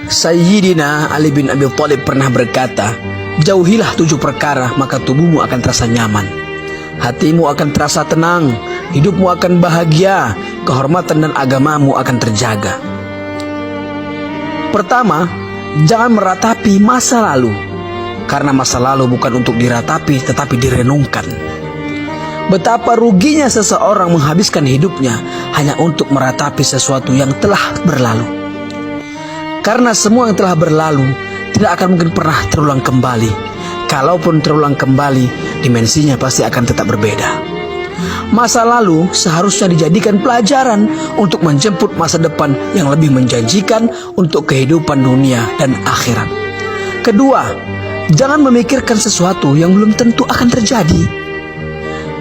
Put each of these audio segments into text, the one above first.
Sayyidina Ali bin Abi Thalib pernah berkata, jauhilah 7 perkara maka tubuhmu akan terasa nyaman, hatimu akan terasa tenang, hidupmu akan bahagia, kehormatan dan agamamu akan terjaga. Pertama, jangan meratapi masa lalu, karena masa lalu bukan untuk diratapi tetapi direnungkan. Betapa ruginya seseorang menghabiskan hidupnya hanya untuk meratapi sesuatu yang telah berlalu. Karena semua yang telah berlalu tidak akan mungkin pernah terulang kembali. Kalaupun terulang kembali, dimensinya pasti akan tetap berbeda. Masa lalu seharusnya dijadikan pelajaran untuk menjemput masa depan yang lebih menjanjikan untuk kehidupan dunia dan akhirat. Kedua, jangan memikirkan sesuatu yang belum tentu akan terjadi,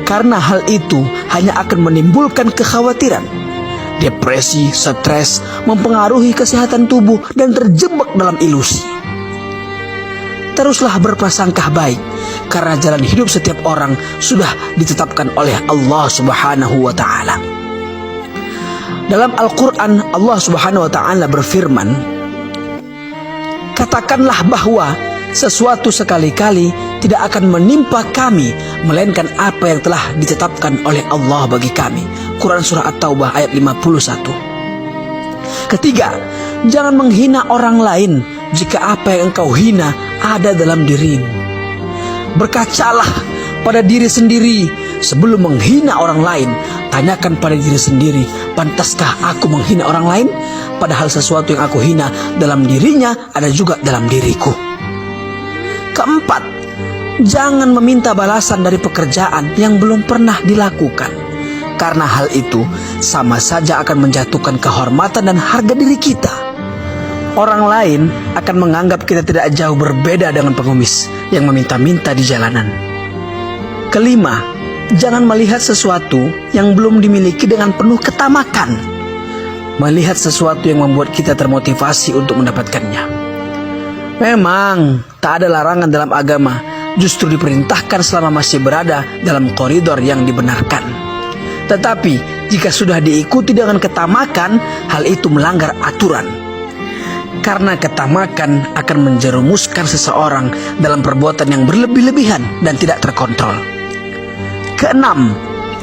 karena hal itu hanya akan menimbulkan kekhawatiran, depresi, stres, mempengaruhi kesehatan tubuh dan terjebak dalam ilusi. Teruslah berprasangka baik, karena jalan hidup setiap orang sudah ditetapkan oleh Allah Subhanahu wa Ta'ala. Dalam Al-Quran, Allah Subhanahu wa Ta'ala berfirman, katakanlah bahwa sesuatu sekali-kali tidak akan menimpa kami melainkan apa yang telah ditetapkan oleh Allah bagi kami. Quran Surah At-Taubah ayat 51. Ketiga, jangan menghina orang lain jika apa yang engkau hina ada dalam dirimu. Berkacalah pada diri sendiri sebelum menghina orang lain. Tanyakan pada diri sendiri, pantaskah aku menghina orang lain? Padahal sesuatu yang aku hina dalam dirinya ada juga dalam diriku. Keempat, jangan meminta balasan dari pekerjaan yang belum pernah dilakukan, karena hal itu sama saja akan menjatuhkan kehormatan dan harga diri kita. Orang lain akan menganggap kita tidak jauh berbeda dengan pengemis yang meminta-minta di jalanan. Kelima, jangan melihat sesuatu yang belum dimiliki dengan penuh ketamakan. Melihat sesuatu yang membuat kita termotivasi untuk mendapatkannya. Memang tak ada larangan dalam agama, justru diperintahkan selama masih berada dalam koridor yang dibenarkan. Tetapi jika sudah diikuti dengan ketamakan, hal itu melanggar aturan. Karena ketamakan akan menjerumuskan seseorang dalam perbuatan yang berlebih-lebihan dan tidak terkontrol. Keenam,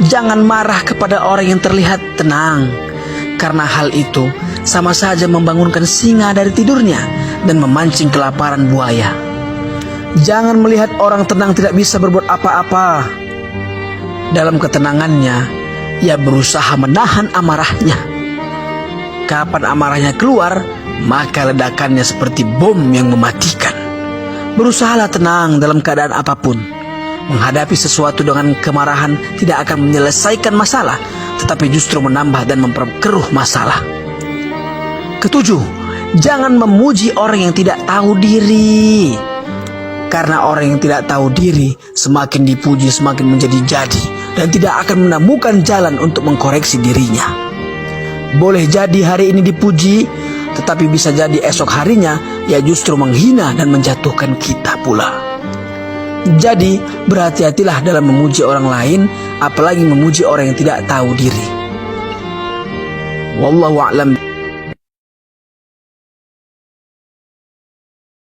jangan marah kepada orang yang terlihat tenang, karena hal itu sama saja membangunkan singa dari tidurnya dan memancing kelaparan buaya. Jangan melihat orang tenang tidak bisa berbuat apa-apa. Dalam ketenangannya, ia berusaha menahan amarahnya. Kapan amarahnya keluar, maka ledakannya seperti bom yang mematikan. Berusahalah tenang dalam keadaan apapun. Menghadapi sesuatu dengan kemarahan tidak akan menyelesaikan masalah, tetapi justru menambah dan memperkeruh masalah. Ketujuh, jangan memuji orang yang tidak tahu diri. Karena orang yang tidak tahu diri semakin dipuji semakin menjadi-jadi dan tidak akan menemukan jalan untuk mengkoreksi dirinya. Boleh jadi hari ini dipuji, tetapi bisa jadi esok harinya ia justru menghina dan menjatuhkan kita pula. Jadi berhati-hatilah dalam memuji orang lain, apalagi memuji orang yang tidak tahu diri. Wallahu a'lam.